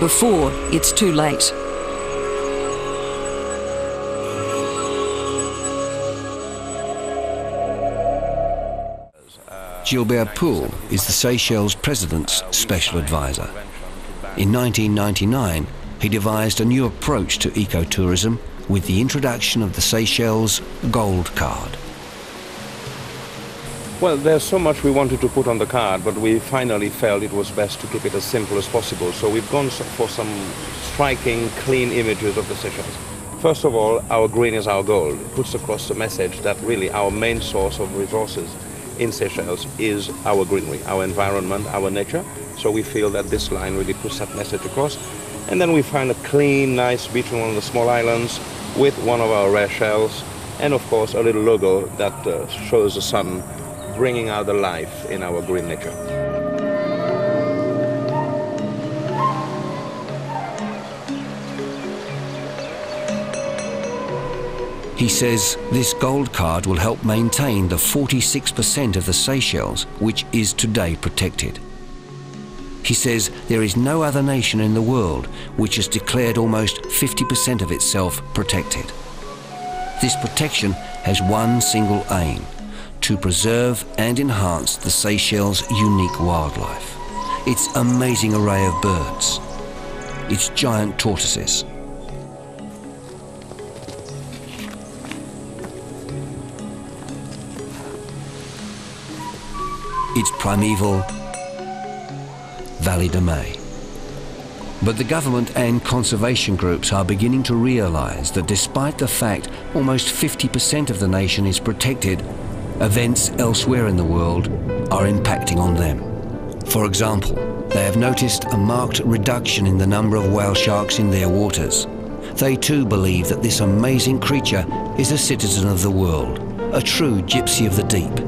before it's too late. Gilbert Poole is the Seychelles President's special advisor. In 1999, he devised a new approach to ecotourism with the introduction of the Seychelles Gold Card. Well, there's so much we wanted to put on the card, but we finally felt it was best to keep it as simple as possible. So we've gone for some striking, clean images of the Seychelles. First of all, our green is our gold. It puts across the message that really our main source of resources in Seychelles is our greenery, our environment, our nature. So we feel that this line really puts that message across. And then we find a clean, nice beach on one of the small islands with one of our rare shells, and of course a little logo that shows the sun bringing out the life in our green nature. He says this gold card will help maintain the 46% of the Seychelles which is today protected. He says there is no other nation in the world which has declared almost 50% of itself protected. This protection has one single aim: to preserve and enhance the Seychelles' unique wildlife, its amazing array of birds, its giant tortoises, its primeval Valley de Mai. But the government and conservation groups are beginning to realize that despite the fact almost 50% of the nation is protected, events elsewhere in the world are impacting on them. For example, they have noticed a marked reduction in the number of whale sharks in their waters. They too believe that this amazing creature is a citizen of the world, a true gypsy of the deep,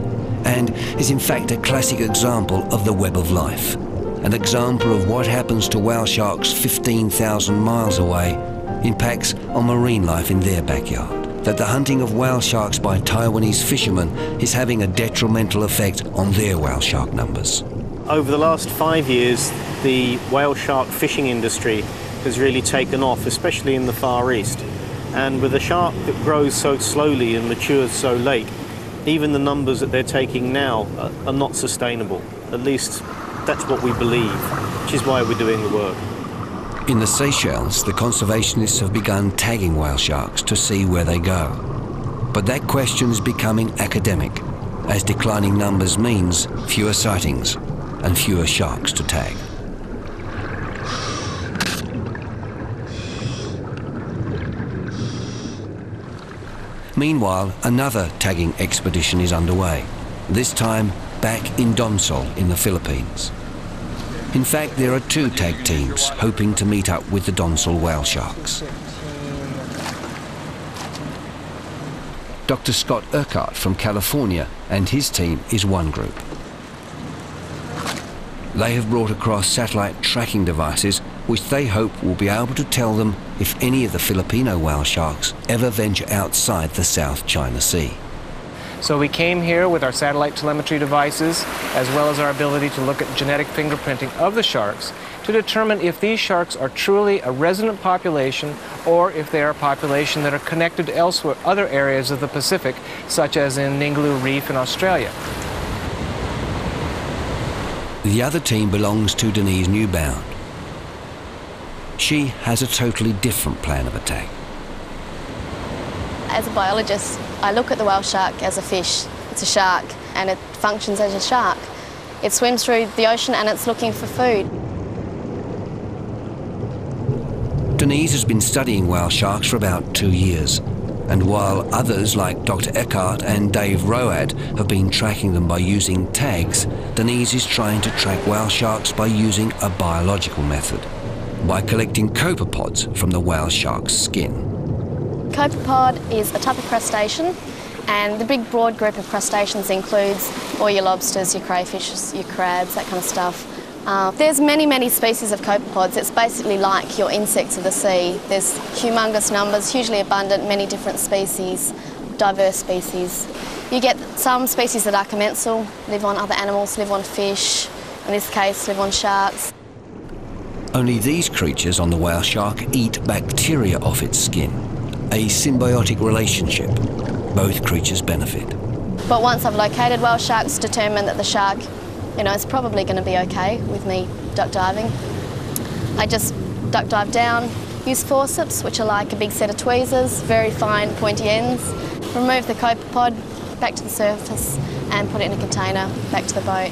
and is in fact a classic example of the web of life, an example of what happens to whale sharks 15,000 miles away impacts on marine life in their backyard, that the hunting of whale sharks by Taiwanese fishermen is having a detrimental effect on their whale shark numbers. Over the last 5 years, the whale shark fishing industry has really taken off, especially in the Far East. And with a shark that grows so slowly and matures so late, even the numbers that they're taking now are not sustainable. At least that's what we believe, which is why we're doing the work. In the Seychelles, the conservationists have begun tagging whale sharks to see where they go. But that question is becoming academic, as declining numbers means fewer sightings and fewer sharks to tag. Meanwhile, another tagging expedition is underway, this time back in Donsol in the Philippines. In fact, there are two tag teams hoping to meet up with the Donsol whale sharks. Dr. Scott Urquhart from California and his team is one group. They have brought across satellite tracking devices which they hope will be able to tell them if any of the Filipino whale sharks ever venture outside the South China Sea. So we came here with our satellite telemetry devices, as well as our ability to look at genetic fingerprinting of the sharks to determine if these sharks are truly a resident population or if they are a population that are connected to elsewhere, other areas of the Pacific, such as in Ningaloo Reef in Australia. The other team belongs to Denise Newbound. She has a totally different plan of attack. As a biologist, I look at the whale shark as a fish. It's a shark and it functions as a shark. It swims through the ocean and it's looking for food. Denise has been studying whale sharks for about 2 years, and while others like Dr. Eckhart and Dave Road have been tracking them by using tags, Denise is trying to track whale sharks by using a biological method, by collecting copepods from the whale shark's skin. Copepod is a type of crustacean, and the big broad group of crustaceans includes all your lobsters, your crayfishes, your crabs, that kind of stuff. There's many species of copepods. It's basically like your insects of the sea. There's humongous numbers, hugely abundant, many different species, diverse species. You get some species that are commensal, live on other animals, live on fish, in this case live on sharks. Only these creatures on the whale shark eat bacteria off its skin. A symbiotic relationship. Both creatures benefit. But once I've located whale sharks, determined that the shark, is probably going to be okay with me duck diving, I just duck dive down, use forceps, which are like a big set of tweezers, very fine pointy ends, remove the copepod back to the surface and put it in a container back to the boat.